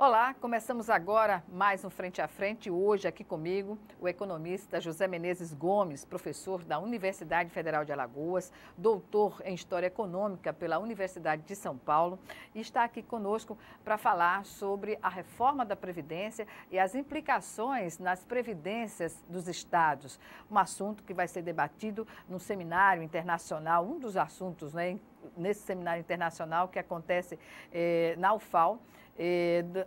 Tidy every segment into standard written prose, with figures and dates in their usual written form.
Olá, começamos agora mais um Frente a Frente. Hoje aqui comigo o economista José Menezes Gomes, professor da Universidade Federal de Alagoas, doutor em História Econômica pela Universidade de São Paulo, e está aqui conosco para falar sobre a reforma da Previdência e as implicações nas previdências dos estados. Um assunto que vai ser debatido num seminário internacional, um dos assuntos, nesse seminário internacional que acontece na UFAL,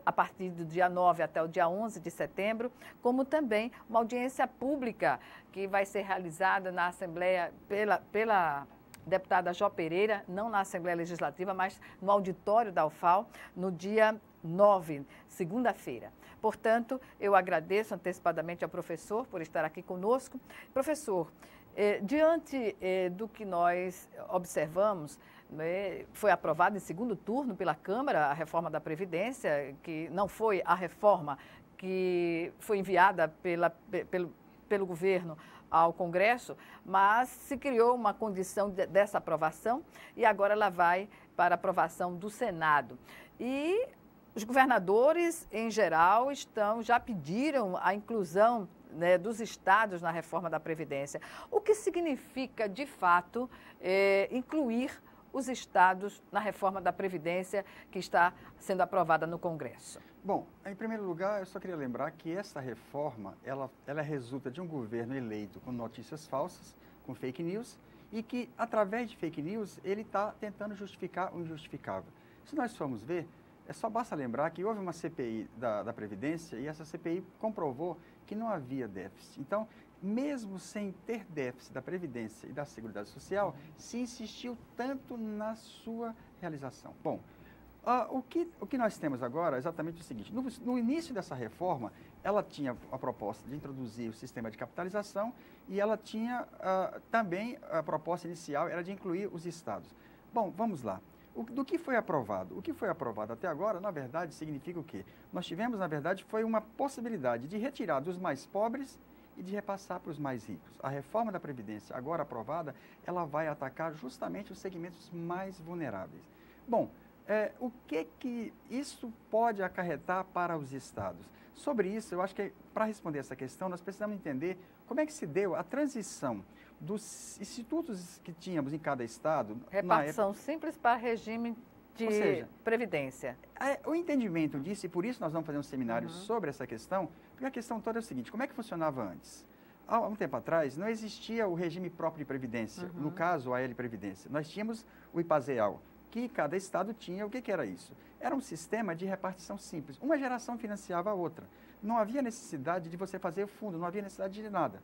a partir do dia 9 até o dia 11 de setembro, como também uma audiência pública que vai ser realizada na Assembleia pela deputada Jó Pereira, não na Assembleia Legislativa, mas no auditório da UFAL, no dia 9, segunda-feira. Portanto, eu agradeço antecipadamente ao professor por estar aqui conosco. Professor, diante do que nós observamos, foi aprovada em segundo turno pela Câmara a reforma da Previdência, que não foi a reforma que foi enviada pelo governo ao Congresso, mas se criou uma condição dessa aprovação e agora ela vai para aprovação do Senado. E os governadores, em geral, já pediram a inclusão dos estados na reforma da Previdência. O que significa, de fato, incluir os estados na reforma da Previdência que está sendo aprovada no Congresso? Bom, em primeiro lugar, eu só queria lembrar que essa reforma, ela resulta de um governo eleito com notícias falsas, com fake news, e que, através de fake news, ele está tentando justificar o injustificável. Se nós formos ver, só basta lembrar que houve uma CPI da Previdência e essa CPI comprovou que não havia déficit. Então, mesmo sem ter déficit da Previdência e da Seguridade Social, se insistiu tanto na sua realização. Bom, o que nós temos agora é exatamente o seguinte. No início dessa reforma, ela tinha a proposta de introduzir o sistema de capitalização e ela tinha também a proposta inicial era de incluir os estados. Bom, vamos lá. Do que foi aprovado? O que foi aprovado até agora, na verdade, significa o quê? Nós tivemos, na verdade, foi uma possibilidade de retirar dos mais pobres e de repassar para os mais ricos. A reforma da Previdência, agora aprovada, ela vai atacar justamente os segmentos mais vulneráveis. Bom, o que isso pode acarretar para os estados? Sobre isso, eu acho que para responder essa questão, nós precisamos entender como é que se deu a transição dos institutos que tínhamos em cada estado. Repartição simples para regime de previdência. O entendimento disso, e por isso nós vamos fazer um seminário sobre essa questão, porque a questão toda é o seguinte: como é que funcionava antes? Há um tempo atrás, não existia o regime próprio de previdência, no caso, a L-Previdência. Nós tínhamos o IPASEAL, que cada estado tinha. O que era isso? Era um sistema de repartição simples. Uma geração financiava a outra. Não havia necessidade de você fazer fundo, não havia necessidade de nada.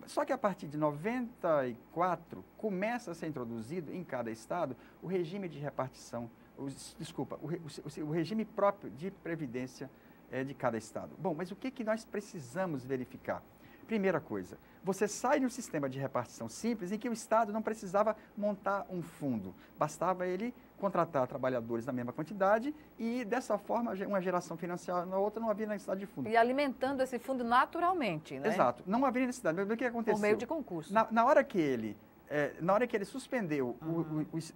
Só que a partir de 94, começa a ser introduzido em cada estado o regime de repartição, o regime próprio de previdência de cada estado. Bom, mas o que nós precisamos verificar? Primeira coisa, você sai de um sistema de repartição simples em que o estado não precisava montar um fundo, bastava ele contratar trabalhadores na mesma quantidade e, dessa forma, uma geração financeira na outra, não havia necessidade de fundo. E alimentando esse fundo naturalmente, né? Exato, não havia necessidade. Mas o que aconteceu? Por meio de concurso. Na hora que ele suspendeu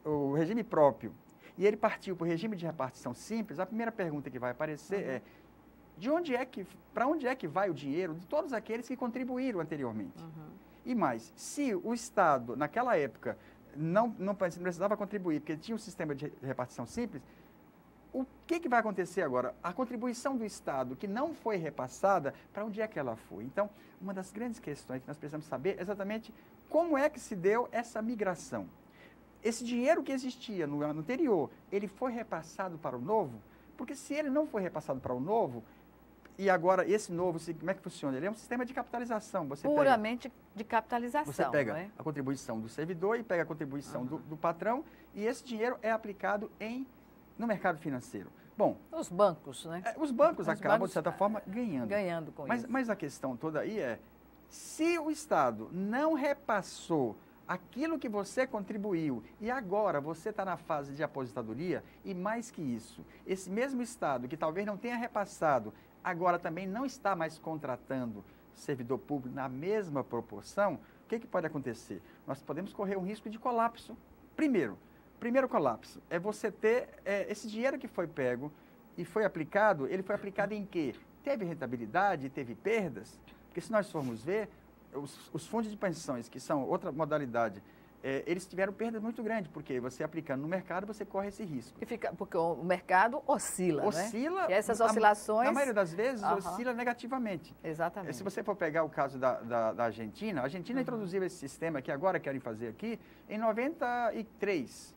o regime próprio e ele partiu para o regime de repartição simples, a primeira pergunta que vai aparecer é: para onde é que vai o dinheiro de todos aqueles que contribuíram anteriormente? E mais, se o Estado, naquela época, não precisava contribuir, porque tinha um sistema de repartição simples, o que vai acontecer agora? A contribuição do Estado que não foi repassada, para onde é que ela foi? Então, uma das grandes questões que nós precisamos saber é exatamente como é que se deu essa migração. Esse dinheiro que existia no ano anterior, ele foi repassado para o novo? Porque se ele não foi repassado para o novo, e agora esse novo, como é que funciona? Ele é um sistema de capitalização. Puramente de capitalização. Você pega a contribuição do servidor e pega a contribuição do patrão, e esse dinheiro é aplicado no mercado financeiro. Bom, os bancos, né? Os bancos acabam, de certa forma, ganhando. Ganhando com isso. Mas a questão toda aí é, se o Estado não repassou aquilo que você contribuiu e agora você está na fase de aposentadoria, e mais que isso, esse mesmo Estado que talvez não tenha repassado, agora também não está mais contratando servidor público na mesma proporção, o que pode acontecer? Nós podemos correr um risco de colapso. Primeiro colapso é você ter esse dinheiro que foi pego e foi aplicado, ele foi aplicado em quê? Teve rentabilidade, teve perdas? Porque se nós formos ver, os fundos de pensões, que são outra modalidade, eles tiveram perdas muito grandes, porque você aplicando no mercado, você corre esse risco. Porque o mercado oscila, oscila, né? E essas oscilações... Na maioria das vezes, oscila negativamente. Exatamente. Se você for pegar o caso da Argentina, a Argentina introduziu esse sistema que agora querem fazer aqui em 93.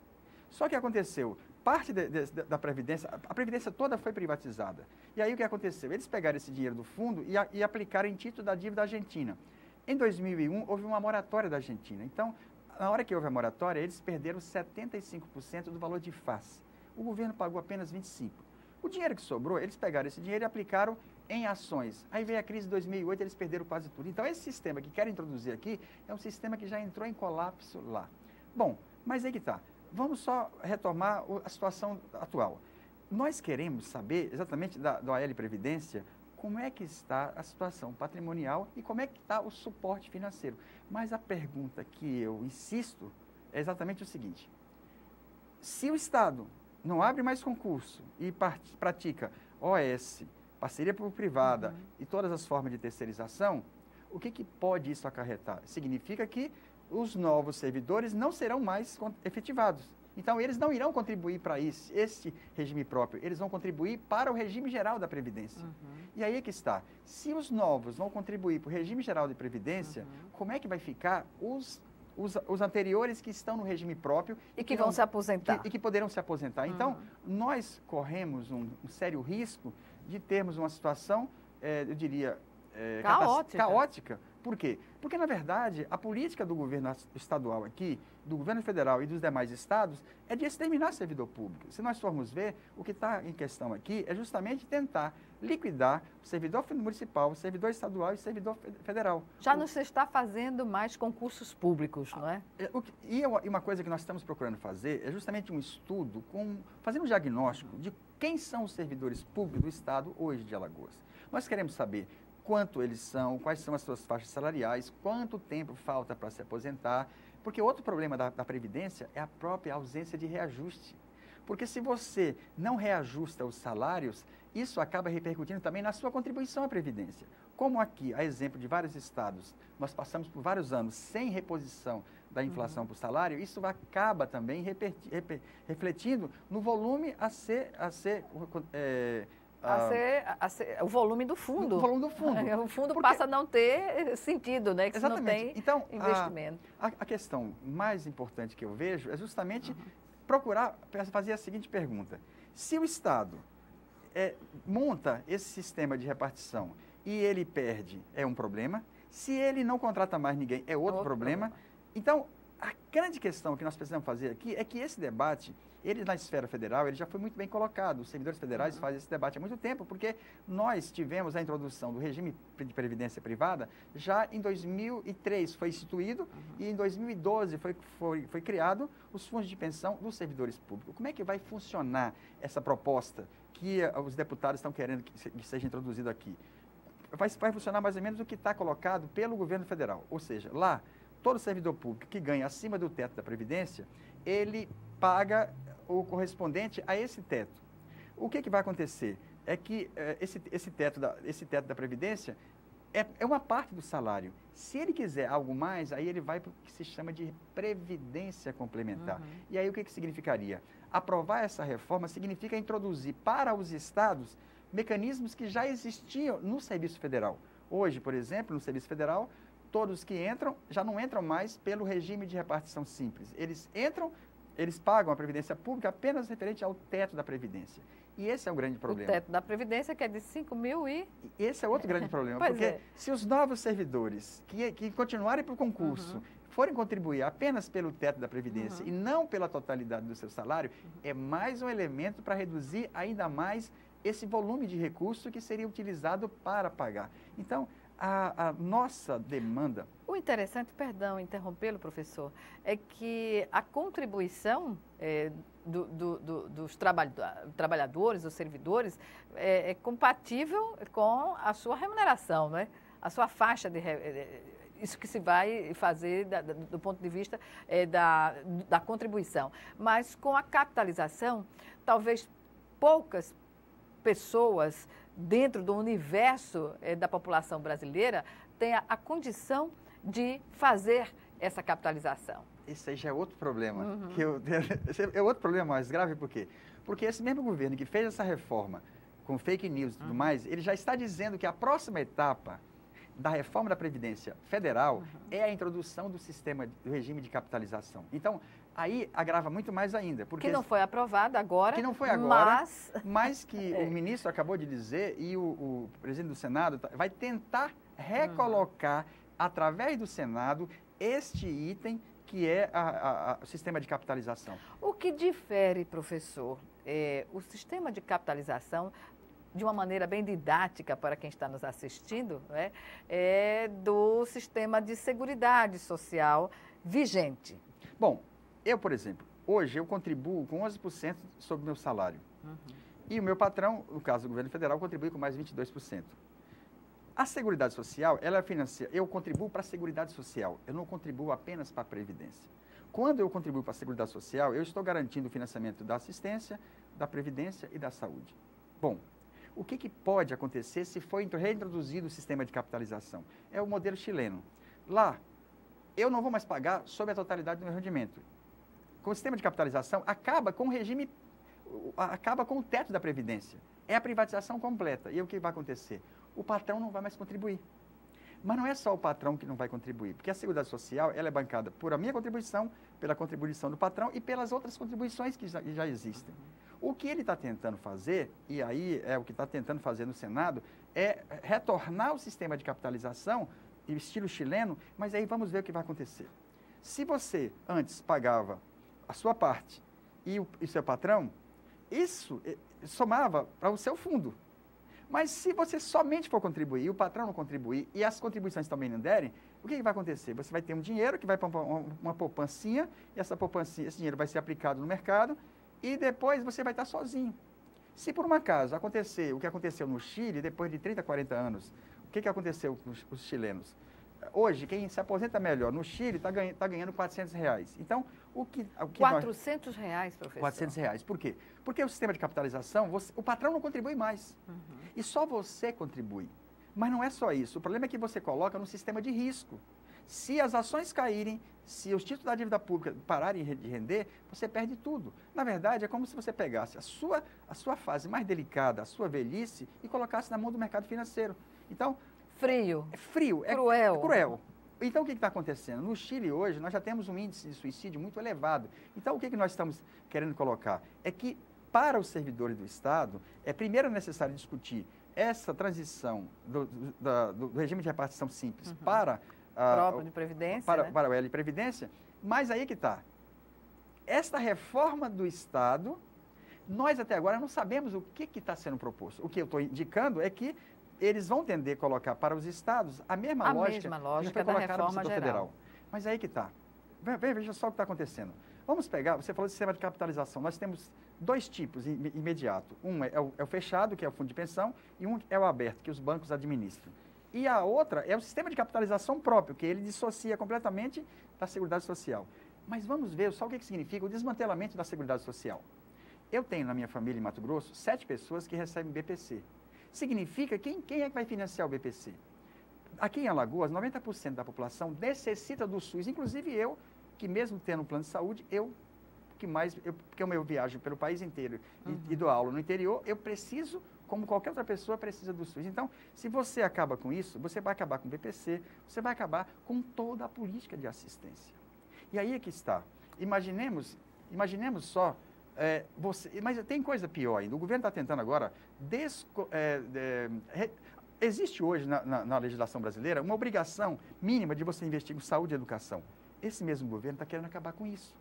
Só que aconteceu, parte da Previdência, a Previdência toda foi privatizada. E aí o que aconteceu? Eles pegaram esse dinheiro do fundo e aplicaram em título da dívida argentina. Em 2001, houve uma moratória da Argentina. Então, na hora que houve a moratória, eles perderam 75% do valor de face. O governo pagou apenas 25%. O dinheiro que sobrou, eles pegaram esse dinheiro e aplicaram em ações. Aí veio a crise de 2008, eles perderam quase tudo. Então, esse sistema que querem introduzir aqui é um sistema que já entrou em colapso lá. Bom, mas aí que está. Vamos só retomar a situação atual. Nós queremos saber exatamente do AL Previdência como é que está a situação patrimonial e como é que está o suporte financeiro. Mas a pergunta que eu insisto é exatamente o seguinte: se o Estado não abre mais concurso e pratica OS, parceria público-privada e todas as formas de terceirização, o que pode isso acarretar? Significa que os novos servidores não serão mais efetivados. Então, eles não irão contribuir para esse regime próprio, eles vão contribuir para o regime geral da Previdência. E aí é que está. Se os novos vão contribuir para o regime geral de Previdência, como é que vai ficar os anteriores que estão no regime próprio e que vão se aposentar? E que poderão se aposentar. Então, nós corremos um sério risco de termos uma situação, eu diria, caótica. Por quê? Porque, na verdade, a política do governo estadual aqui, do governo federal e dos demais estados, é de exterminar servidor público. Se nós formos ver, o que está em questão aqui é justamente tentar liquidar o servidor municipal, o servidor estadual e o servidor federal. Já não se está fazendo mais concursos públicos, não é? E uma coisa que nós estamos procurando fazer é justamente um estudo, fazendo um diagnóstico de quem são os servidores públicos do estado hoje de Alagoas. Nós queremos saber quanto eles são, quais são as suas faixas salariais, quanto tempo falta para se aposentar, porque outro problema da Previdência é a própria ausência de reajuste. Porque se você não reajusta os salários, isso acaba repercutindo também na sua contribuição à Previdência. Como aqui, a exemplo de vários estados, nós passamos por vários anos sem reposição da inflação para o salário, isso acaba também refletindo no volume o volume do fundo. O volume do fundo. O fundo passa a não ter sentido, né? Que exatamente. Se não tem investimento. A questão mais importante que eu vejo é justamente procurar fazer a seguinte pergunta. Se o Estado monta esse sistema de repartição e ele perde, é um problema. Se ele não contrata mais ninguém, é outro problema. Então, a grande questão que nós precisamos fazer aqui é que esse debate, ele na esfera federal, ele já foi muito bem colocado. Os servidores federais fazem esse debate há muito tempo, porque nós tivemos a introdução do regime de previdência privada já em 2003, foi instituído, e em 2012 foi criado os fundos de pensão dos servidores públicos. Como é que vai funcionar essa proposta que os deputados estão querendo que seja introduzido aqui? Vai funcionar mais ou menos o que está colocado pelo governo federal, ou seja, lá, todo servidor público que ganha acima do teto da Previdência, ele paga o correspondente a esse teto. O que vai acontecer? É que esse teto da Previdência é uma parte do salário. Se ele quiser algo mais, aí ele vai para o que se chama de previdência complementar. E aí o que significaria? Aprovar essa reforma significa introduzir para os estados mecanismos que já existiam no Serviço Federal. Hoje, por exemplo, no Serviço Federal, todos que entram já não entram mais pelo regime de repartição simples. Eles pagam a Previdência Pública apenas referente ao teto da Previdência. E esse é o grande problema. O teto da Previdência, que é de 5 mil e... Esse é outro grande problema, porque se os novos servidores que continuarem para o concurso forem contribuir apenas pelo teto da Previdência e não pela totalidade do seu salário, é mais um elemento para reduzir ainda mais esse volume de recurso que seria utilizado para pagar. Então, a nossa demanda... O interessante, perdão, interrompê-lo, professor, é que a contribuição dos trabalhadores, dos servidores, é compatível com a sua remuneração, né? A sua faixa de... Isso que se vai fazer do ponto de vista da contribuição. Mas com a capitalização, talvez poucas pessoas dentro do universo da população brasileira tenha a condição de fazer essa capitalização. Esse aí já é outro problema. É outro problema mais grave, por quê? Porque esse mesmo governo que fez essa reforma com fake news e tudo mais, ele já está dizendo que a próxima etapa da reforma da Previdência Federal é a introdução do sistema, do regime de capitalização. Então, aí agrava muito mais ainda. Porque que não foi aprovado agora. Que não foi agora, mas que o ministro acabou de dizer e o presidente do Senado vai tentar recolocar, através do Senado, este item que é o sistema de capitalização. O que difere, professor, o sistema de capitalização, de uma maneira bem didática para quem está nos assistindo, do sistema de seguridade social vigente? Bom, eu, por exemplo, hoje eu contribuo com 11% sobre o meu salário. E o meu patrão, no caso do governo federal, contribui com mais 22%. A Seguridade Social, ela financia, eu contribuo para a Seguridade Social, eu não contribuo apenas para a Previdência. Quando eu contribuo para a Seguridade Social, eu estou garantindo o financiamento da assistência, da Previdência e da saúde. Bom, o que pode acontecer se for reintroduzido o sistema de capitalização? É o modelo chileno. Lá, eu não vou mais pagar sobre a totalidade do meu rendimento. Com o sistema de capitalização, acaba com o regime, acaba com o teto da Previdência. É a privatização completa. E o que vai acontecer? O patrão não vai mais contribuir. Mas não é só o patrão que não vai contribuir, porque a Seguridade Social ela é bancada por a minha contribuição, pela contribuição do patrão e pelas outras contribuições que já existem. O que ele está tentando fazer, e aí é o que está tentando fazer no Senado, é retornar o sistema de capitalização, estilo chileno, mas aí vamos ver o que vai acontecer. Se você antes pagava a sua parte e o seu patrão, isso somava para o seu fundo. Mas se você somente for contribuir e o patrão não contribuir e as contribuições também não derem, o que vai acontecer? Você vai ter um dinheiro que vai para uma poupancinha e essa poupancinha, esse dinheiro vai ser aplicado no mercado e depois você vai estar sozinho. Se por um acaso acontecer o que aconteceu no Chile, depois de 30, 40 anos, o que aconteceu com os chilenos? Hoje, quem se aposenta melhor no Chile está ganhando R$400. Então, R$400, professor? R$400. Por quê? Porque o sistema de capitalização, o patrão não contribui mais. E só você contribui. Mas não é só isso. O problema é que você coloca no sistema de risco. Se as ações caírem, se os títulos da dívida pública pararem de render, você perde tudo. Na verdade, é como se você pegasse a sua fase mais delicada, a sua velhice, e colocasse na mão do mercado financeiro. Então, frio. É frio. Cruel. É cruel. Então, o que está acontecendo? No Chile, hoje, nós já temos um índice de suicídio muito elevado. Então, o que nós estamos querendo colocar? É que, para os servidores do Estado, é primeiro necessário discutir essa transição do regime de repartição simples para próprio de Previdência, para o L de Previdência, mas aí que está. Esta reforma do Estado, nós até agora não sabemos o que está sendo proposto. O que eu estou indicando é que eles vão tender a colocar para os estados a mesma lógica que foi colocada no setor federal. Mas aí que está. Veja só o que está acontecendo. Vamos pegar, você falou de sistema de capitalização. Nós temos dois tipos imediato. Um é o fechado, que é o fundo de pensão, e um é o aberto, que os bancos administram. E a outra é o sistema de capitalização próprio, que ele dissocia completamente da Seguridade Social. Mas vamos ver só o que significa o desmantelamento da Seguridade Social. Eu tenho na minha família em Mato Grosso 7 pessoas que recebem BPC. Significa quem é que vai financiar o BPC? Aqui em Alagoas, 90% da população necessita do SUS, inclusive eu, que mesmo tendo um plano de saúde, porque eu viajo pelo país inteiro e dou aula no interior, eu preciso, como qualquer outra pessoa, precisa do SUS. Então, se você acaba com isso, você vai acabar com o BPC, você vai acabar com toda a política de assistência. E aí é que está. Imaginemos só, mas tem coisa pior ainda. O governo está tentando agora existe hoje na legislação brasileira uma obrigação mínima de você investir em saúde e educação. Esse mesmo governo está querendo acabar com isso.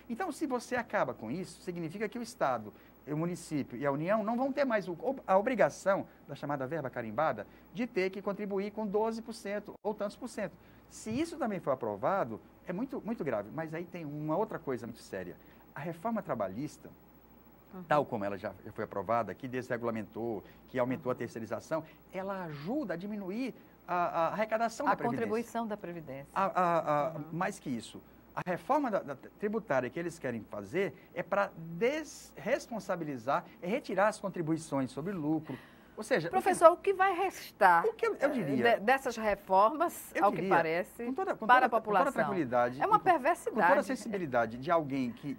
Então, se você acaba com isso, significa que o Estado, o município e a União não vão ter mais a obrigação da chamada verba carimbada de ter que contribuir com 12% ou tantos por cento. Se isso também for aprovado, é muito, muito grave. Mas aí tem uma outra coisa muito séria. A reforma trabalhista, tal como ela já foi aprovada, que desregulamentou, que aumentou a terceirização, ela ajuda a diminuir a arrecadação da Previdência. A contribuição da Previdência. Mais que isso, A reforma tributária que eles querem fazer é para desresponsabilizar, é retirar as contribuições sobre lucro. Ou seja, professor, o que vai restar eu diria, dessas reformas, ao que parece, para a população? Com toda tranquilidade. É uma perversidade. Com toda a sensibilidade de alguém que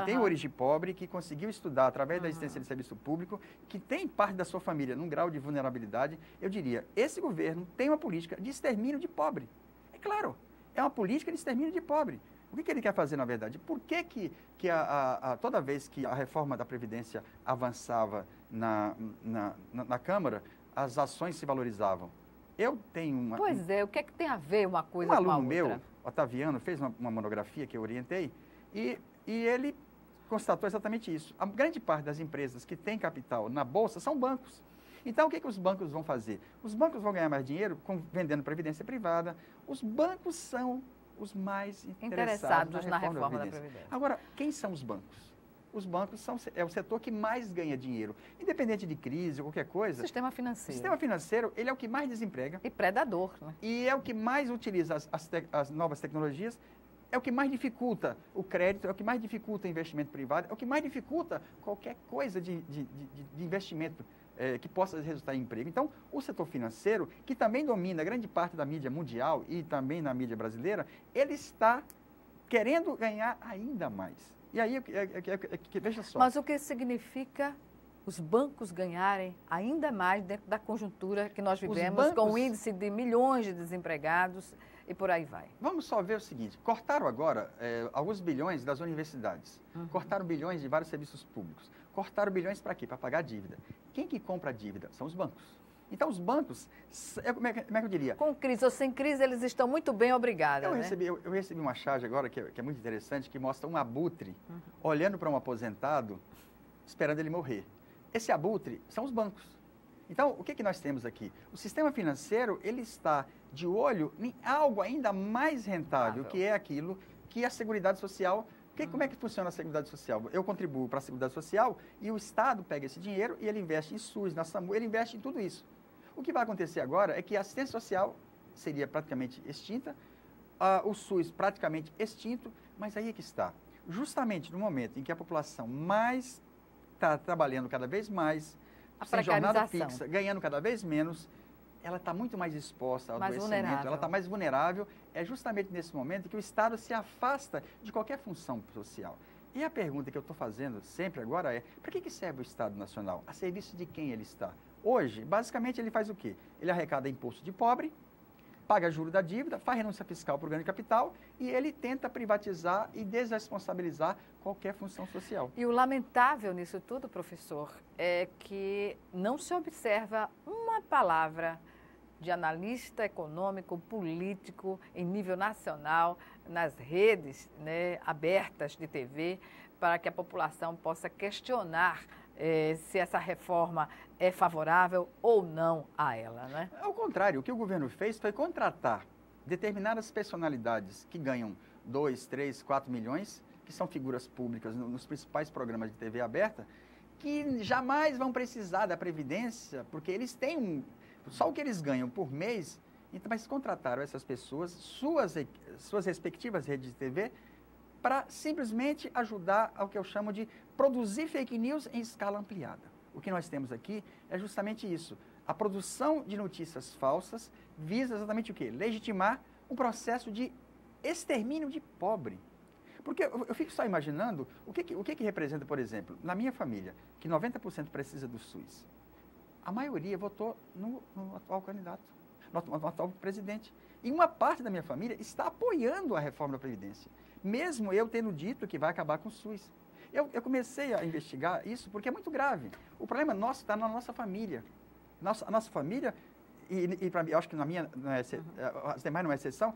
tem origem pobre, que conseguiu estudar através da existência de serviço público, que tem parte da sua família num grau de vulnerabilidade, eu diria, esse governo tem uma política de extermínio de pobre. É claro, é uma política de extermínio de pobre. O que ele quer fazer, na verdade? Por que toda vez que a reforma da Previdência avançava na Câmara, as ações se valorizavam? Eu tenho uma... Pois é, o que é que tem a ver uma coisa com a outra? Um aluno meu, Otaviano, fez uma monografia que eu orientei e ele constatou exatamente isso. A grande parte das empresas que têm capital na Bolsa são bancos. Então, o que os bancos vão fazer? Os bancos vão ganhar mais dinheiro vendendo previdência privada. Os bancos são os mais interessados na reforma da Previdência. Agora, quem são os bancos? Os bancos é o setor que mais ganha dinheiro. Independente de crise ou qualquer coisa. Sistema financeiro. O sistema financeiro, ele é o que mais desemprega. E predador, né? E é o que mais utiliza as novas tecnologias, é o que mais dificulta o crédito, é o que mais dificulta o investimento privado, é o que mais dificulta qualquer coisa de investimento que possa resultar em emprego. Então, o setor financeiro, que também domina grande parte da mídia mundial e também na mídia brasileira, ele está querendo ganhar ainda mais. E aí, veja só. Mas o que significa os bancos ganharem ainda mais dentro da conjuntura que nós vivemos, com o índice de milhões de desempregados e por aí vai? Vamos só ver o seguinte, cortaram agora alguns bilhões das universidades, cortaram bilhões de vários serviços públicos, cortaram bilhões para quê? Para pagar a dívida. Quem que compra a dívida? São os bancos. Então, os bancos, como é que eu diria? Com crise ou sem crise, eles estão muito bem, obrigada. Eu recebi uma charge agora que é muito interessante, que mostra um abutre olhando para um aposentado, esperando ele morrer. Esse abutre são os bancos. Então, o que nós temos aqui? O sistema financeiro, ele está de olho em algo ainda mais rentável, que é aquilo que a Seguridade Social... Como é que funciona a Seguridade Social? Eu contribuo para a Seguridade Social e o Estado pega esse dinheiro e ele investe em SUS, na SAMU, ele investe em tudo isso. O que vai acontecer agora é que a assistência social seria praticamente extinta, o SUS praticamente extinto, mas aí é que está. Justamente no momento em que a população mais está trabalhando cada vez mais, sem jornada fixa, ganhando cada vez menos, ela está muito mais exposta ao adoecimento, ela está mais vulnerável. É justamente nesse momento que o Estado se afasta de qualquer função social. E a pergunta que eu estou fazendo sempre agora é, para que serve o Estado Nacional? A serviço de quem ele está? Hoje, basicamente, ele faz o quê? Ele arrecada imposto de pobre, paga juro da dívida, faz renúncia fiscal para o grande capital e ele tenta privatizar e desresponsabilizar qualquer função social. E o lamentável nisso tudo, professor, é que não se observa uma palavra de analista econômico, político, em nível nacional, nas redes, né, abertas de TV, para que a população possa questionar se essa reforma é favorável ou não a ela, né? Ao contrário, o que o governo fez foi contratar determinadas personalidades que ganham 2, 3, 4 milhões, que são figuras públicas nos principais programas de TV aberta, que jamais vão precisar da Previdência, porque eles têm só o que eles ganham por mês, então, mas contrataram essas pessoas, suas respectivas redes de TV, para simplesmente ajudar ao que eu chamo de produzir fake news em escala ampliada. O que nós temos aqui é justamente isso. A produção de notícias falsas visa exatamente o quê? Legitimar um processo de extermínio de pobre. Porque eu fico só imaginando o que representa, por exemplo, na minha família, que 90% precisa do SUS. A maioria votou no atual candidato, no atual presidente. E uma parte da minha família está apoiando a reforma da Previdência, mesmo eu tendo dito que vai acabar com o SUS. Eu comecei a investigar isso porque é muito grave. O problema nosso está na nossa família. A nossa família, e para mim, eu acho que as demais não é exceção,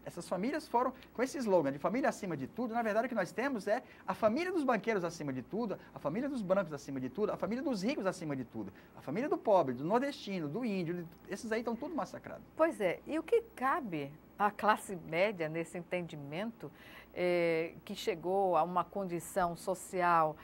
essas famílias foram com esse slogan de família acima de tudo. Na verdade, o que nós temos é a família dos banqueiros acima de tudo, a família dos brancos acima de tudo, a família dos ricos acima de tudo, a família do pobre, do nordestino, do índio, esses aí estão tudo massacrados. Pois é, e o que cabe à classe média nesse entendimento que chegou a uma condição social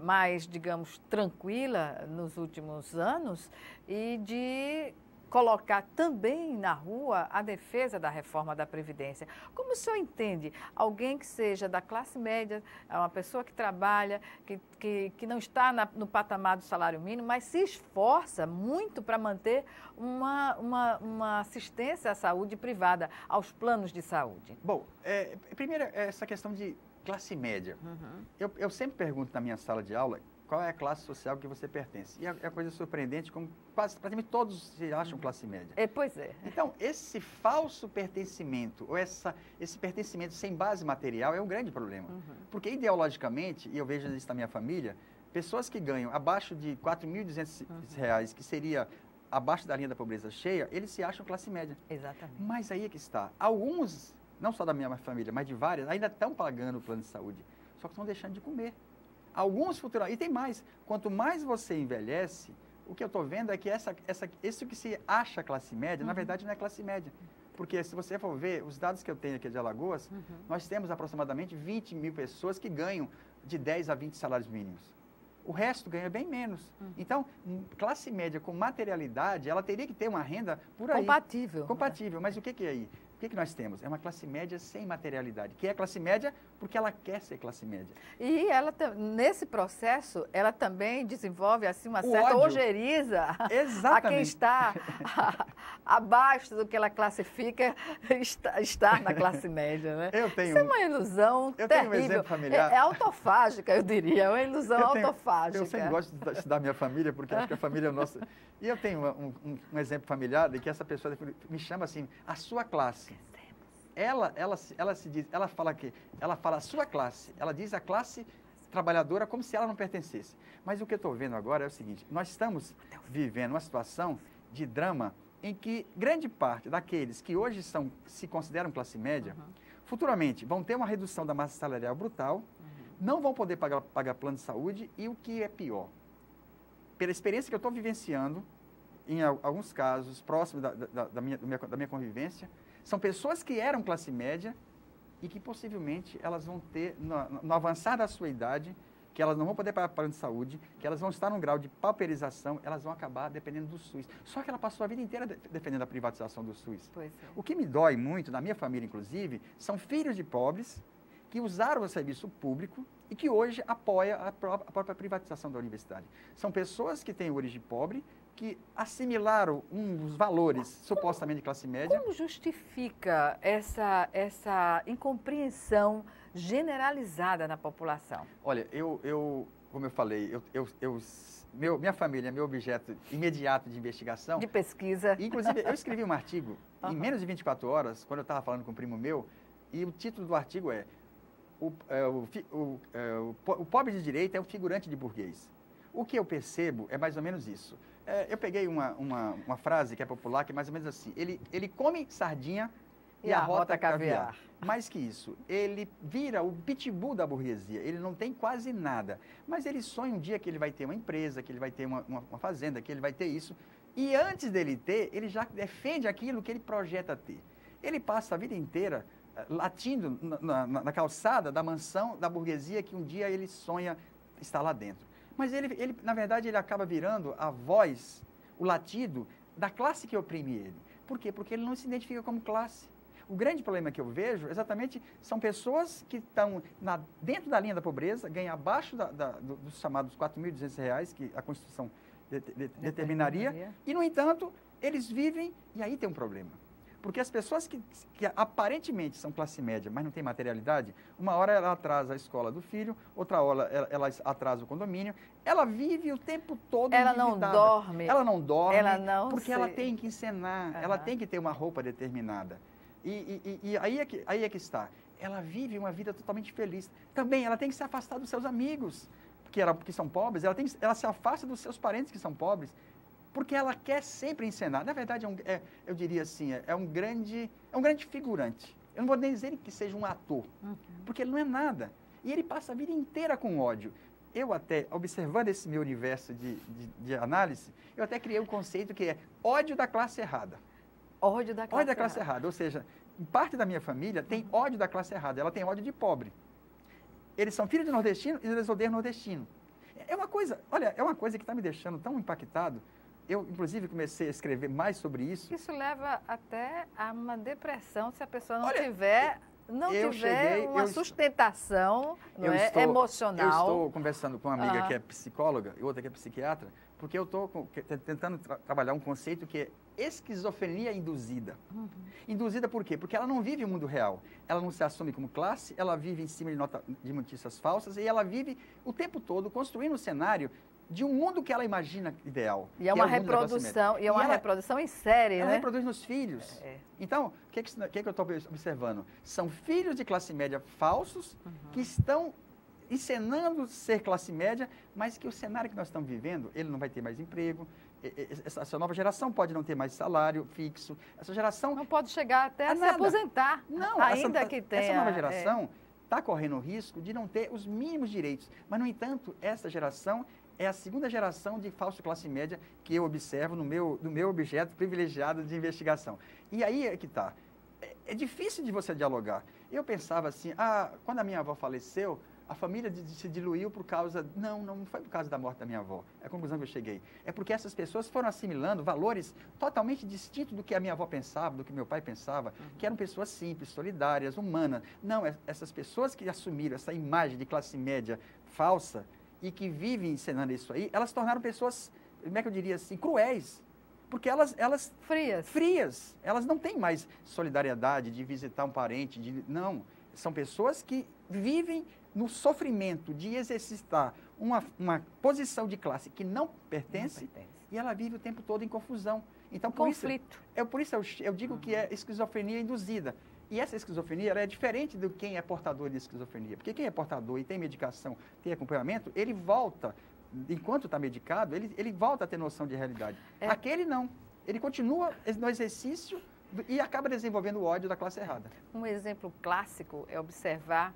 mais, digamos, tranquila nos últimos anos e de colocar também na rua a defesa da reforma da Previdência. Como o senhor entende alguém que seja da classe média, uma pessoa que trabalha, que não está no patamar do salário mínimo, mas se esforça muito para manter uma assistência à saúde privada, aos planos de saúde? Bom, primeiro, essa questão de classe média. Eu sempre pergunto na minha sala de aula qual é a classe social que você pertence. E é coisa surpreendente, como praticamente todos se acham classe média. Pois é. Então, esse falso pertencimento, ou esse pertencimento sem base material é um grande problema. Porque, ideologicamente, e eu vejo isso na minha família, pessoas que ganham abaixo de R$ 4.200, que seria abaixo da linha da pobreza cheia, eles se acham classe média. Exatamente. Mas aí é que está. Alguns, não só da minha família, mas de várias, ainda estão pagando o plano de saúde, só que estão deixando de comer. Alguns futuramente, e tem mais, quanto mais você envelhece, o que eu estou vendo é que isso que se acha classe média, na verdade não é classe média. Porque se você for ver, os dados que eu tenho aqui de Alagoas, nós temos aproximadamente 20 mil pessoas que ganham de 10 a 20 salários mínimos. O resto ganha bem menos. Então, classe média com materialidade, ela teria que ter uma renda por aí. Compatível. Compatível. Mas o que é aí? O que nós temos? É uma classe média sem materialidade, que é classe média porque ela quer ser classe média. E ela, nesse processo, ela também desenvolve assim, uma certa ojeriza a quem está abaixo do que ela classifica estar na classe média. Né? Isso é uma ilusão terrível. Tenho um exemplo familiar. É autofágica, eu diria, é uma ilusão autofágica. Eu sempre gosto de estudar minha família, porque acho que a família é nossa. E eu tenho um exemplo familiar de que essa pessoa me chama assim, a sua classe. Ela fala a sua classe, ela diz a classe trabalhadora como se ela não pertencesse. Mas o que eu estou vendo agora é o seguinte, nós estamos vivendo uma situação de drama em que grande parte daqueles que hoje se consideram classe média, futuramente vão ter uma redução da massa salarial brutal, não vão poder pagar plano de saúde e o que é pior, pela experiência que eu estou vivenciando, em alguns casos próximos da minha convivência, são pessoas que eram classe média e que possivelmente elas vão ter, no avançar da sua idade, que elas não vão poder pagar plano de saúde, que elas vão estar num grau de pauperização, elas vão acabar dependendo do SUS. Só que ela passou a vida inteira defendendo a privatização do SUS. Pois é. O que me dói muito, na minha família inclusive, são filhos de pobres que usaram o serviço público e que hoje apoia a própria privatização da universidade. São pessoas que têm origem pobre, que assimilaram os valores supostamente de classe média. Como justifica essa incompreensão generalizada na população? Olha, como eu falei, minha família é meu objeto imediato de investigação. De pesquisa. Inclusive, eu escrevi um artigo em menos de 24 horas, quando eu estava falando com um primo meu, e o título do artigo é o pobre de direita é o figurante de burguês. O que eu percebo é mais ou menos isso. Eu peguei uma frase que é popular, que é mais ou menos assim. Ele come sardinha e arrota caviar. Mais que isso, ele vira o pitbull da burguesia. Ele não tem quase nada. Mas ele sonha um dia que ele vai ter uma empresa, que ele vai ter uma fazenda, que ele vai ter isso. E antes dele ter, ele já defende aquilo que ele projeta ter. Ele passa a vida inteira latindo na calçada da mansão da burguesia que um dia ele sonha estar lá dentro. Mas ele, na verdade, ele acaba virando a voz, o latido da classe que oprime ele. Por quê? Porque ele não se identifica como classe. O grande problema que eu vejo, exatamente, são pessoas que estão dentro da linha da pobreza, ganham abaixo dos chamados R$ 4.200, que a Constituição determinaria, e, no entanto, eles vivem, e aí tem um problema. Porque as pessoas que aparentemente são classe média, mas não têm materialidade, uma hora ela atrasa a escola do filho, outra hora ela atrasa o condomínio, ela vive o tempo todo Ela endividada. não dorme. Ela não dorme, porque ela tem que encenar, ela tem que ter uma roupa determinada. E aí é que está. Ela vive uma vida totalmente feliz. Também ela tem que se afastar dos seus amigos, que são pobres, ela se afasta dos seus parentes que são pobres, porque ela quer sempre encenar. Na verdade, eu diria assim, é um grande figurante. Eu não vou nem dizer que seja um ator, porque ele não é nada. E ele passa a vida inteira com ódio. Eu até, observando esse meu universo de análise, eu até criei um conceito que é ódio da classe errada. Ódio da classe errada. Ou seja, parte da minha família tem ódio da classe errada. Ela tem ódio de pobre. Eles são filhos de nordestino e eles odeiam nordestino. É uma coisa que está me deixando tão impactado. inclusive, comecei a escrever mais sobre isso. Isso leva até a uma depressão se a pessoa não Olha, tiver uma sustentação emocional. Eu estou conversando com uma amiga que é psicóloga e outra que é psiquiatra, porque eu estou tentando trabalhar um conceito que é esquizofrenia induzida. Induzida por quê? Porque ela não vive o mundo real. Ela não se assume como classe, ela vive em cima de notícias falsas e ela vive o tempo todo construindo um cenário de um mundo que ela imagina ideal. E é uma reprodução, reprodução em série, ela né? reproduz nos filhos. Então, o que eu estou observando? São filhos de classe média falsos que estão encenando ser classe média, mas que o cenário que nós estamos vivendo, ele não vai ter mais emprego, essa nova geração pode não ter mais salário fixo, essa geração... Não pode chegar até a se aposentar, não, ainda que tenha... Essa nova geração está correndo o risco de não ter os mínimos direitos, mas, no entanto, essa geração é a segunda geração de falso classe média que eu observo no meu objeto privilegiado de investigação. E aí é que está. É difícil de você dialogar. Eu pensava assim, quando a minha avó faleceu, a família se diluiu por causa... Não foi por causa da morte da minha avó. É a conclusão que eu cheguei. É porque essas pessoas foram assimilando valores totalmente distintos do que a minha avó pensava, do que meu pai pensava, que eram pessoas simples, solidárias, humanas. Não, essas pessoas que assumiram essa imagem de classe média falsa e que vivem encenando isso aí, elas se tornaram pessoas, como é que eu diria assim, cruéis. Porque elas frias. Elas não têm mais solidariedade de visitar um parente. Não. São pessoas que vivem no sofrimento de exercitar uma posição de classe que não pertence, e ela vive o tempo todo em confusão. Então, por isso eu digo que é esquizofrenia induzida. E essa esquizofrenia ela é diferente do quem é portador de esquizofrenia. Porque quem é portador e tem medicação, tem acompanhamento, ele volta, enquanto está medicado, ele volta a ter noção de realidade. Aquele não. Ele continua no exercício e acaba desenvolvendo o ódio da classe errada. Um exemplo clássico é observar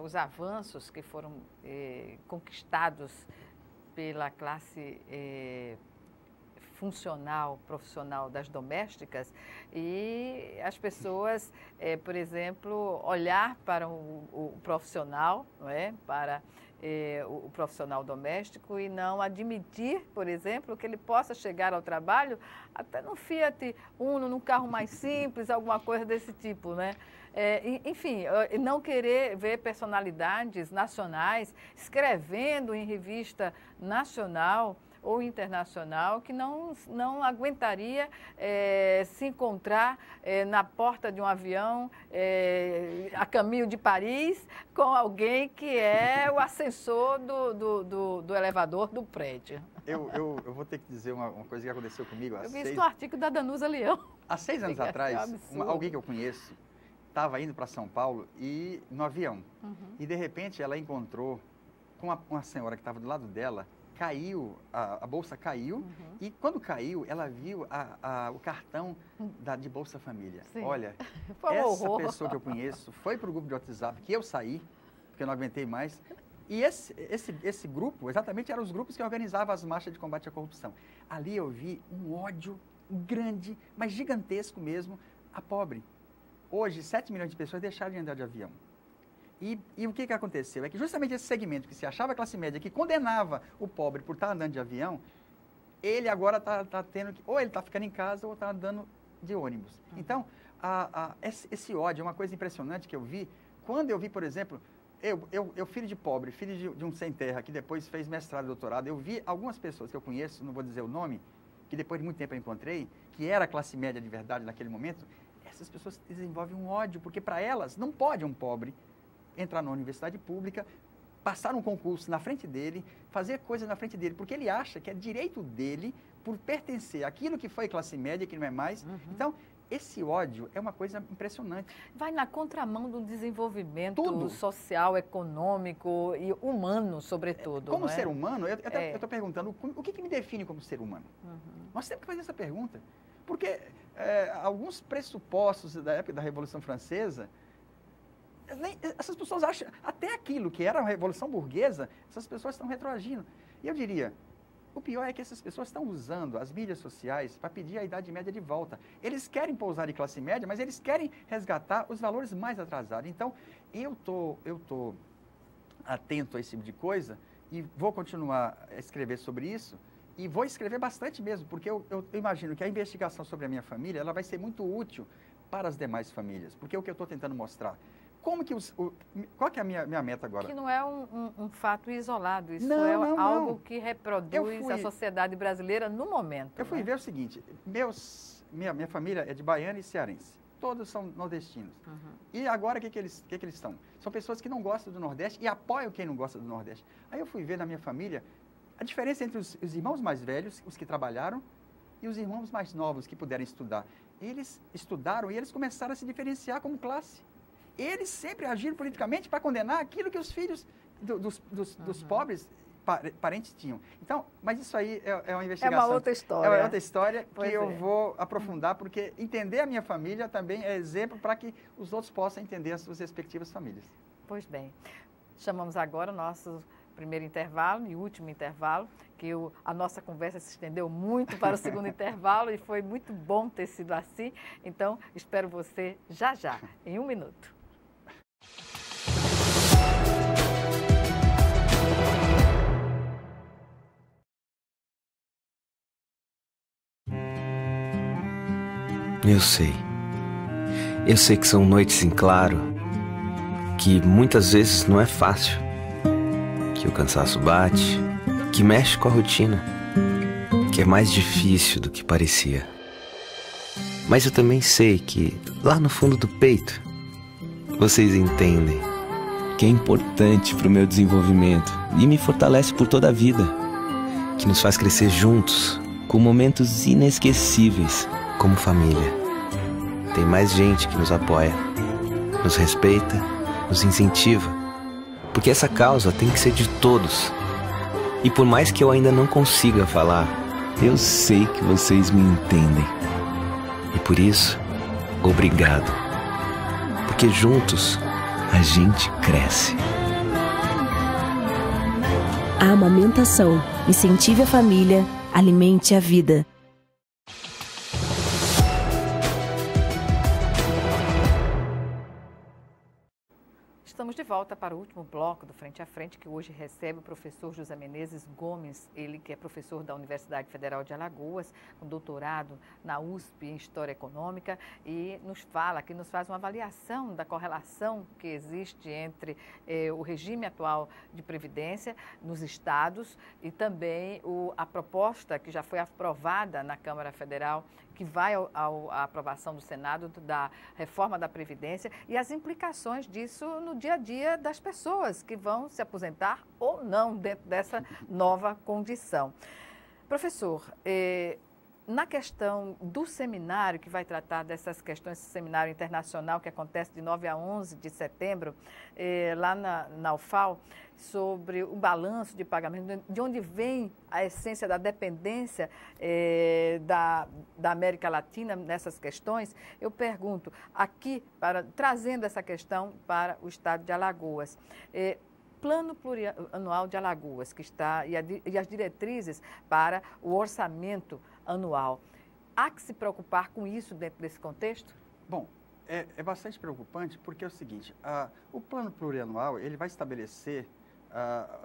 os avanços que foram conquistados pela classe funcional, profissional das domésticas e as pessoas, por exemplo, olhar para o profissional, não é? Para o profissional doméstico e não admitir, por exemplo, que ele possa chegar ao trabalho até no Fiat Uno, num carro mais simples, alguma coisa desse tipo, né? Enfim, não querer ver personalidades nacionais escrevendo em revista nacional ou internacional que não aguentaria se encontrar na porta de um avião a caminho de Paris com alguém que é o assessor do elevador do prédio. Eu vou ter que dizer uma coisa que aconteceu comigo. Eu vi isso no artigo da Danusa Leão. Há 6 anos atrás, alguém que eu conheço estava indo para São Paulo e no avião. E, de repente, ela encontrou com uma senhora que estava do lado dela. Caiu, a bolsa caiu, e quando caiu, ela viu o cartão de Bolsa Família. Sim. Olha, pessoa que eu conheço foi para o grupo de WhatsApp, que eu saí, porque eu não aguentei mais, e esse grupo, exatamente, eram os grupos que organizavam as marchas de combate à corrupção. Ali eu vi um ódio grande, mas gigantesco mesmo, a pobre. Hoje, 7 milhões de pessoas deixaram de andar de avião. E o que aconteceu? É que justamente esse segmento que se achava classe média, que condenava o pobre por estar andando de avião, ele agora está tendo que, ou ele está ficando em casa ou está andando de ônibus. Então, esse ódio é uma coisa impressionante que eu vi, quando eu vi, por exemplo, eu filho de pobre, filho de um sem terra, que depois fez mestrado e doutorado, eu vi algumas pessoas que eu conheço, não vou dizer o nome, que depois de muito tempo eu encontrei, que era classe média de verdade naquele momento, essas pessoas desenvolvem um ódio, porque para elas não pode um pobre entrar na universidade pública, passar um concurso na frente dele, fazer coisas na frente dele, porque ele acha que é direito dele por pertencer àquilo que foi classe média, que não é mais. Então, esse ódio é uma coisa impressionante. Vai na contramão do desenvolvimento social, econômico e humano, sobretudo. Como ser humano, eu estou perguntando, o que me define como ser humano? Nós temos que fazer essa pergunta. Porque alguns pressupostos da época da Revolução Francesa, essas pessoas acham, até aquilo que era a Revolução Burguesa, essas pessoas estão retroagindo. E eu diria, o pior é que essas pessoas estão usando as mídias sociais para pedir a Idade Média de volta. Eles querem pousar em classe média, mas eles querem resgatar os valores mais atrasados. Então, eu tô atento a esse tipo de coisa e vou continuar a escrever sobre isso. E vou escrever bastante mesmo, porque eu imagino que a investigação sobre a minha família ela vai ser muito útil para as demais famílias. Porque é o que eu estou tentando mostrar. Como que qual que é a minha meta agora? Que não é um fato isolado, isso não, algo que reproduz a sociedade brasileira no momento. Eu fui ver o seguinte, minha família é de baiana e cearense. Todos são nordestinos. E agora, o que que eles são? São pessoas que não gostam do Nordeste e apoiam quem não gosta do Nordeste. Aí eu fui ver na minha família a diferença entre os irmãos mais velhos, os que trabalharam, e os irmãos mais novos, que puderam estudar. Eles estudaram e eles começaram a se diferenciar como classe. Eles sempre agiram politicamente para condenar aquilo que os filhos dos pobres parentes tinham. Então, mas isso aí é uma investigação. É uma outra história. É uma outra história Pois que eu vou aprofundar, porque entender a minha família também é exemplo para que os outros possam entender as suas respectivas famílias. Pois bem. Chamamos agora o nosso primeiro intervalo e último intervalo, que a nossa conversa se estendeu muito para o segundo intervalo e foi muito bom ter sido assim. Então, espero você já, em 1 minuto. Eu sei que são noites em claro, que muitas vezes não é fácil, que o cansaço bate, que mexe com a rotina, que é mais difícil do que parecia. Mas eu também sei que, lá no fundo do peito, vocês entendem que é importante para o meu desenvolvimento e me fortalece por toda a vida, que nos faz crescer juntos, com momentos inesquecíveis, como família. Tem mais gente que nos apoia, nos respeita, nos incentiva, porque essa causa tem que ser de todos. E por mais que eu ainda não consiga falar, eu sei que vocês me entendem. E por isso, obrigado. Porque juntos, a gente cresce. A amamentação. Incentive a família, alimente a vida. Estamos de volta para o último bloco do Frente a Frente, que hoje recebe o professor José Menezes Gomes, ele que é professor da Universidade Federal de Alagoas, com doutorado na USP em História Econômica, e nos faz uma avaliação da correlação que existe entre o regime atual de previdência nos estados e também a proposta que já foi aprovada na Câmara Federal, que vai à aprovação do Senado da reforma da Previdência e as implicações disso no dia a dia das pessoas que vão se aposentar ou não dentro dessa nova condição. Professor, na questão do seminário que vai tratar dessas questões, esse seminário internacional que acontece de 9 a 11 de setembro, lá na UFAL, sobre o balanço de pagamento, de onde vem a essência da dependência da América Latina nessas questões, eu pergunto aqui, trazendo essa questão para o estado de Alagoas. Plano Plurianual de Alagoas, que está, e as diretrizes para o orçamento anual. Há que se preocupar com isso dentro desse contexto? Bom, é bastante preocupante porque é o seguinte, o Plano Plurianual ele vai estabelecer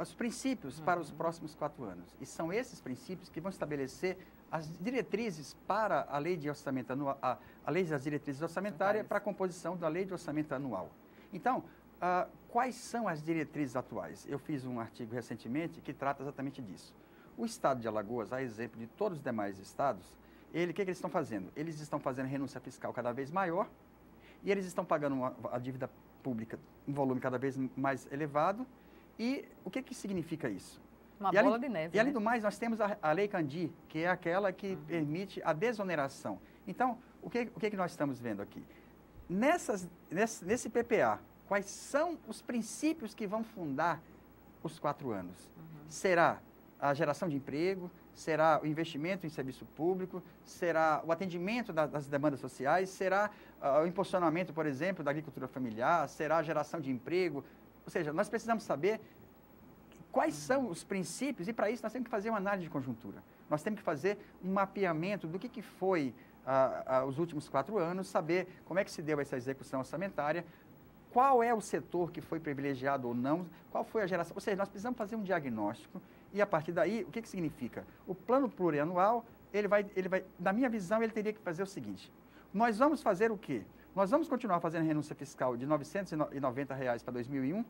os princípios para os próximos 4 anos. E são esses princípios que vão estabelecer as diretrizes para a lei de orçamento anual, a lei das diretrizes orçamentárias para a composição da lei de orçamento anual. Então, quais são as diretrizes atuais? Eu fiz um artigo recentemente que trata exatamente disso. O estado de Alagoas, a exemplo de todos os demais estados, o que eles estão fazendo? Eles estão fazendo renúncia fiscal cada vez maior e eles estão pagando a dívida pública em volume cada vez mais elevado. E o que significa isso? Uma bola de neve. E além do mais, nós temos a Lei Candir, que é aquela que permite a desoneração. Então, o que nós estamos vendo aqui? Nesse PPA, quais são os princípios que vão fundar os 4 anos? Será a geração de emprego? Será o investimento em serviço público? Será o atendimento das demandas sociais? Será o impulsionamento, por exemplo, da agricultura familiar? Será a geração de emprego? Ou seja, nós precisamos saber quais são os princípios e, para isso, nós temos que fazer uma análise de conjuntura. Nós temos que fazer um mapeamento do que foi os últimos 4 anos, saber como é que se deu essa execução orçamentária, qual é o setor que foi privilegiado ou não, qual foi a geração. Ou seja, nós precisamos fazer um diagnóstico e, a partir daí, o que significa? O plano plurianual, ele vai, na minha visão, ele teria que fazer o seguinte: nós vamos fazer o quê? Nós vamos continuar fazendo renúncia fiscal de R$ 990 para 2001.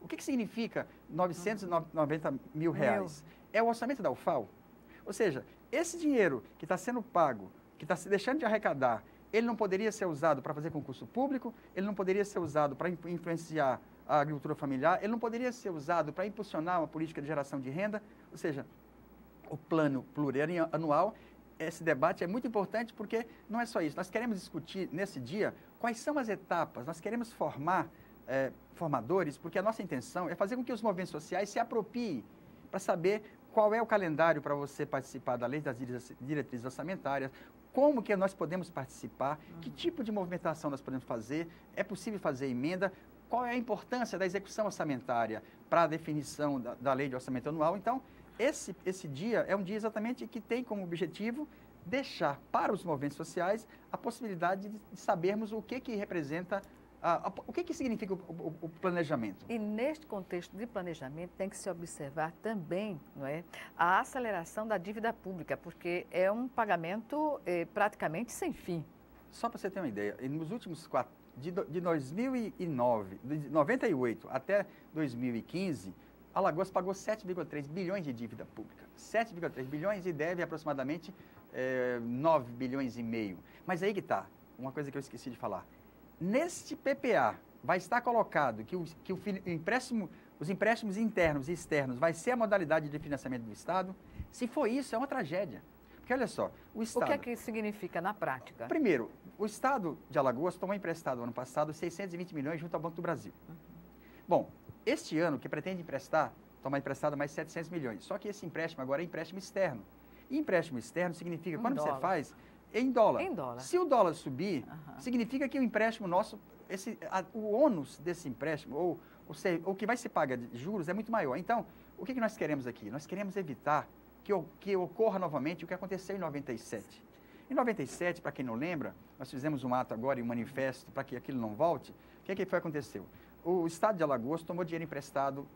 O que significa R$ 990 mil? É o orçamento da UFAL. Ou seja, esse dinheiro que está sendo pago, que está se deixando de arrecadar, ele não poderia ser usado para fazer concurso público, ele não poderia ser usado para influenciar a agricultura familiar, ele não poderia ser usado para impulsionar uma política de geração de renda. Ou seja, o plano plurianual, esse debate é muito importante porque não é só isso. Nós queremos discutir nesse dia quais são as etapas, nós queremos formar formadores, porque a nossa intenção é fazer com que os movimentos sociais se apropriem para saber qual é o calendário para você participar da lei das diretrizes orçamentárias, como que nós podemos participar, que tipo de movimentação nós podemos fazer, é possível fazer emenda, qual é a importância da execução orçamentária para a definição da lei de orçamento anual. Então, esse dia é um dia exatamente que tem como objetivo deixar para os movimentos sociais a possibilidade de sabermos o que representa, o que significa o planejamento. E neste contexto de planejamento tem que se observar também, não é, a aceleração da dívida pública, porque é um pagamento praticamente sem fim. Só para você ter uma ideia, nos últimos de 2009, de 98 até 2015, Alagoas pagou 7,3 bilhões de dívida pública. 7,3 bilhões e deve aproximadamente 9 bilhões e meio. Mas aí que está, uma coisa que eu esqueci de falar. Neste PPA vai estar colocado que os empréstimos internos e externos vai ser a modalidade de financiamento do Estado. Se for isso, é uma tragédia. Porque olha só, o Estado... O que é que isso significa na prática? Primeiro, o Estado de Alagoas tomou emprestado ano passado 620 milhões junto ao Banco do Brasil. Bom, este ano que pretende tomar emprestado mais 700 milhões. Só que esse empréstimo agora é empréstimo externo. E empréstimo externo significa, quando você faz, em dólar. Em dólar. Se o dólar subir, significa que o empréstimo nosso, o ônus desse empréstimo, ou o que vai se pagar de juros é muito maior. Então, o que nós queremos aqui? Nós queremos evitar que ocorra novamente o que aconteceu em 97. Em 97, para quem não lembra, nós fizemos um ato agora e um manifesto para que aquilo não volte. O que foi que aconteceu? O Estado de Alagoas tomou dinheiro emprestado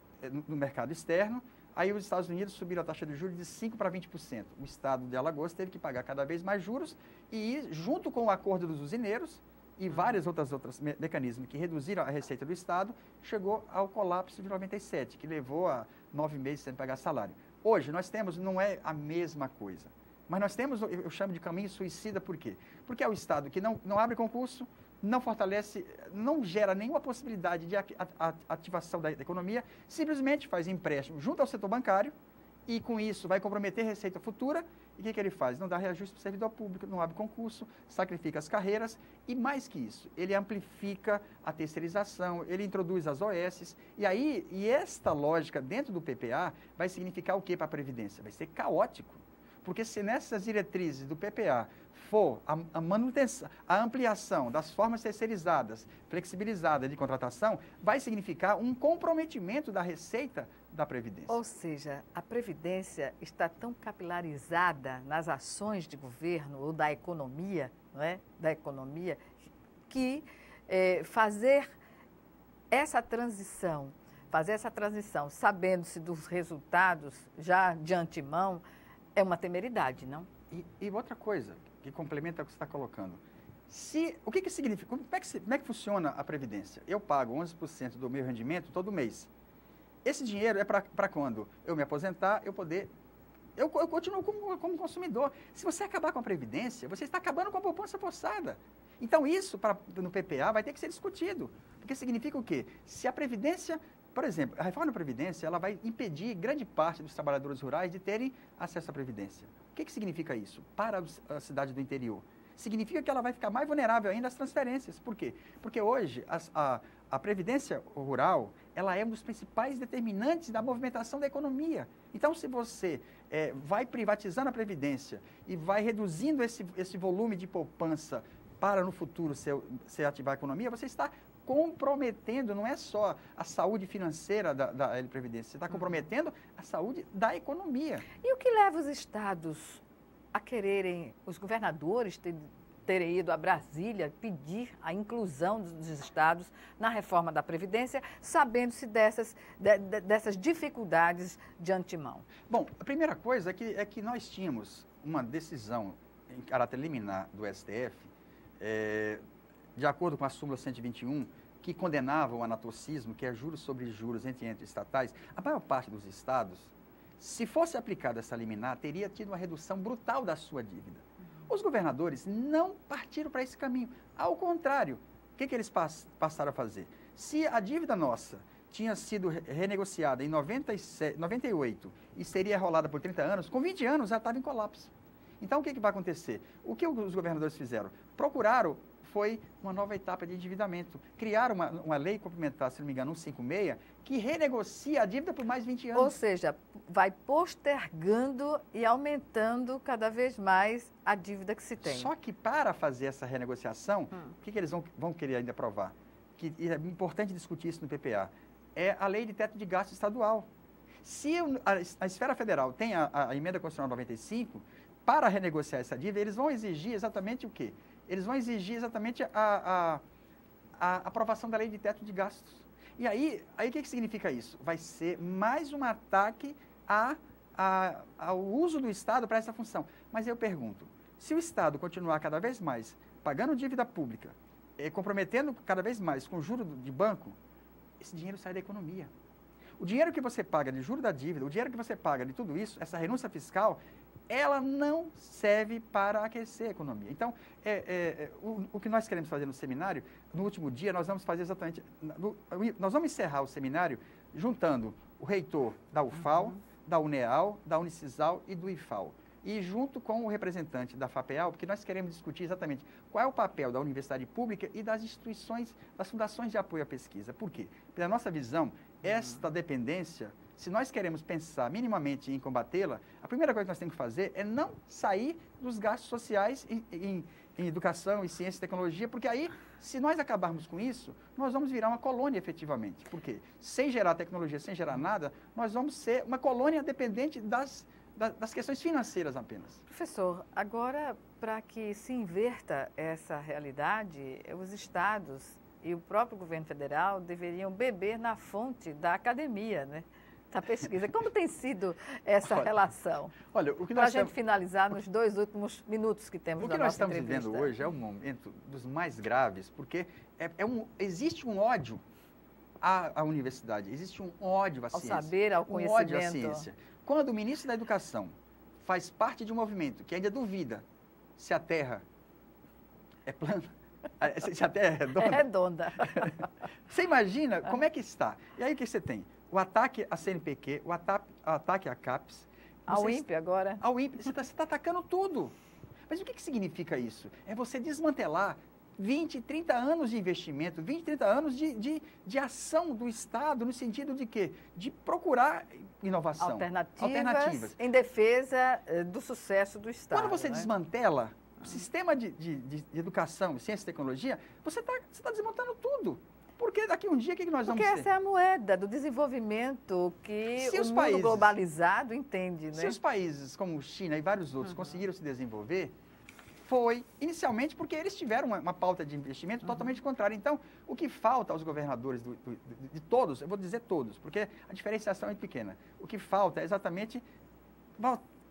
no mercado externo, aí os Estados Unidos subiram a taxa de juros de 5% para 20%. O Estado de Alagoas teve que pagar cada vez mais juros e, junto com o acordo dos usineiros e vários outros mecanismos que reduziram a receita do Estado, chegou ao colapso de 97, que levou a 9 meses sem pagar salário. Hoje, nós temos, não é a mesma coisa, mas nós temos, eu chamo de caminho suicida, por quê? Porque é o Estado que não abre concurso, não fortalece, não gera nenhuma possibilidade de ativação da economia, simplesmente faz empréstimo junto ao setor bancário e, com isso, vai comprometer receita futura. E o que ele faz? Não dá reajuste para o servidor público, não abre concurso, sacrifica as carreiras e, mais que isso, ele amplifica a terceirização, ele introduz as OS. E esta lógica dentro do PPA vai significar o que para a Previdência? Vai ser caótico. Porque se nessas diretrizes do PPA for a manutenção, a ampliação das formas terceirizadas, flexibilizadas de contratação, vai significar um comprometimento da receita da Previdência. Ou seja, a Previdência está tão capilarizada nas ações de governo ou da economia, não é? Da economia, que fazer essa transição sabendo-se dos resultados já de antemão, é uma temeridade, não? E outra coisa que complementa o que você está colocando. O que significa? Como é que funciona a Previdência? Eu pago 11% do meu rendimento todo mês. Esse dinheiro é para quando eu me aposentar, eu continuo como consumidor. Se você acabar com a Previdência, você está acabando com a poupança forçada. Então, isso no PPA vai ter que ser discutido. Porque significa o quê? Se a Previdência... Por exemplo, a reforma da Previdência ela vai impedir grande parte dos trabalhadores rurais de terem acesso à Previdência. O que significa isso para a cidade do interior? Significa que ela vai ficar mais vulnerável ainda às transferências. Por quê? Porque hoje a Previdência rural ela é um dos principais determinantes da movimentação da economia. Então, se você vai privatizando a Previdência e vai reduzindo esse volume de poupança para no futuro se ativar a economia, você está comprometendo, não é só a saúde financeira da Previdência, você está comprometendo a saúde da economia. E o que leva os estados a quererem, os governadores terem ido a Brasília pedir a inclusão dos estados na reforma da Previdência, sabendo-se dessas dificuldades de antemão? Bom, a primeira coisa é que nós tínhamos uma decisão em caráter liminar do STF, de acordo com a súmula 121, que condenava o anatocismo, que é juros sobre juros entre entes estatais. A maior parte dos estados, se fosse aplicada essa liminar, teria tido uma redução brutal da sua dívida. Os governadores não partiram para esse caminho. Ao contrário, o que eles passaram a fazer? Se a dívida nossa tinha sido renegociada em 98 e seria rolada por 30 anos, com 20 anos já estava em colapso. Então, o que vai acontecer? O que os governadores fizeram? Procuraram, foi uma nova etapa de endividamento. Criaram uma lei complementar, se não me engano, 156, que renegocia a dívida por mais 20 anos. Ou seja, vai postergando e aumentando cada vez mais a dívida que se tem. Só que para fazer essa renegociação, o que eles vão querer ainda aprovar? Que é importante discutir isso no PPA. É a lei de teto de gasto estadual. Se a esfera federal tem a emenda constitucional 95, para renegociar essa dívida, eles vão exigir exatamente o quê? Eles vão exigir exatamente a aprovação da lei de teto de gastos. E aí o que significa isso? Vai ser mais um ataque ao uso do Estado para essa função. Mas eu pergunto, se o Estado continuar cada vez mais pagando dívida pública, comprometendo cada vez mais com juros de banco, esse dinheiro sai da economia. O dinheiro que você paga de juros da dívida, o dinheiro que você paga de tudo isso, essa renúncia fiscal, ela não serve para aquecer a economia. Então, o que nós queremos fazer no seminário, no último dia, nós vamos fazer exatamente... Nós vamos encerrar o seminário juntando o reitor da UFAL, da UNEAL, da Unicisal e do IFAL. E junto com o representante da FAPEAL, porque nós queremos discutir exatamente qual é o papel da universidade pública e das instituições, das fundações de apoio à pesquisa. Por quê? Pela nossa visão, esta dependência, se nós queremos pensar minimamente em combatê-la, a primeira coisa que nós temos que fazer é não sair dos gastos sociais em educação, em ciência e tecnologia, porque aí, se nós acabarmos com isso, nós vamos virar uma colônia efetivamente. Por quê? Sem gerar tecnologia, sem gerar nada, nós vamos ser uma colônia dependente das questões financeiras apenas. Professor, agora, para que se inverta essa realidade, os estados e o próprio governo federal deveriam beber na fonte da academia, né? Da pesquisa. Como tem sido essa relação? Olha, o que para a gente finalizar nos 2 últimos minutos que temos da nossa entrevista. O que nós estamos vivendo hoje é um momento dos mais graves, porque existe um ódio à universidade, existe um ódio à ciência. Ao saber, ao conhecimento. Um ódio à ciência. Quando o ministro da Educação faz parte de um movimento que ainda duvida se a Terra é plana, se a Terra é redonda. É redonda. Você imagina como é que está? E aí o que você tem? O ataque à CNPq, o ataque à CAPES. Ao INPE agora? Ao INPE. Você está atacando tudo. Mas o que significa isso? É você desmantelar 20, 30 anos de investimento, 20, 30 anos de ação do Estado, no sentido de quê? De procurar inovação. Alternativas em defesa do sucesso do Estado. Quando você desmantela o sistema de educação, ciência e tecnologia, você está desmontando tudo. Porque daqui um dia, o que nós vamos ter? Porque essa é a moeda do desenvolvimento que o mundo globalizado entende, né? Se os países como China e vários outros conseguiram se desenvolver, foi inicialmente porque eles tiveram uma pauta de investimento totalmente contrária. Então, o que falta aos governadores de todos, eu vou dizer todos, porque a diferenciação é pequena. O que falta é exatamente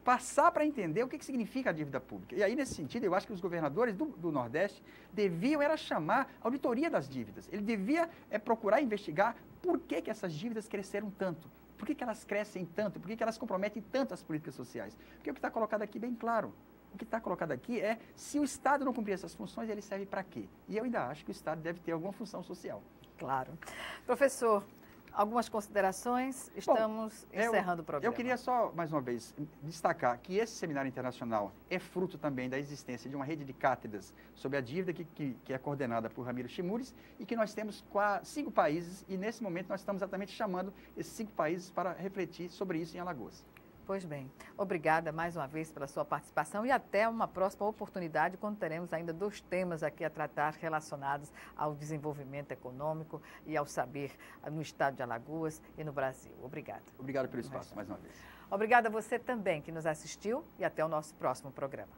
passar para entender o que significa a dívida pública. E aí, nesse sentido, eu acho que os governadores do Nordeste deviam chamar a auditoria das dívidas. Ele devia procurar investigar por que essas dívidas cresceram tanto, por que elas crescem tanto, por que elas comprometem tanto as políticas sociais. Porque o que está colocado aqui bem claro. O que está colocado aqui é, se o Estado não cumprir essas funções, ele serve para quê? E eu ainda acho que o Estado deve ter alguma função social. Claro. Professor, algumas considerações, estamos encerrando o programa. Eu queria só, mais uma vez, destacar que esse seminário internacional é fruto também da existência de uma rede de cátedras sobre a dívida que é coordenada por Ramiro Chimures e que nós temos 5 países e, nesse momento, nós estamos exatamente chamando esses 5 países para refletir sobre isso em Alagoas. Pois bem, obrigada mais uma vez pela sua participação e até uma próxima oportunidade, quando teremos ainda 2 temas aqui a tratar relacionados ao desenvolvimento econômico e ao saber no estado de Alagoas e no Brasil. Obrigada. Obrigado pelo espaço, mais uma vez. Obrigada a você também que nos assistiu e até o nosso próximo programa.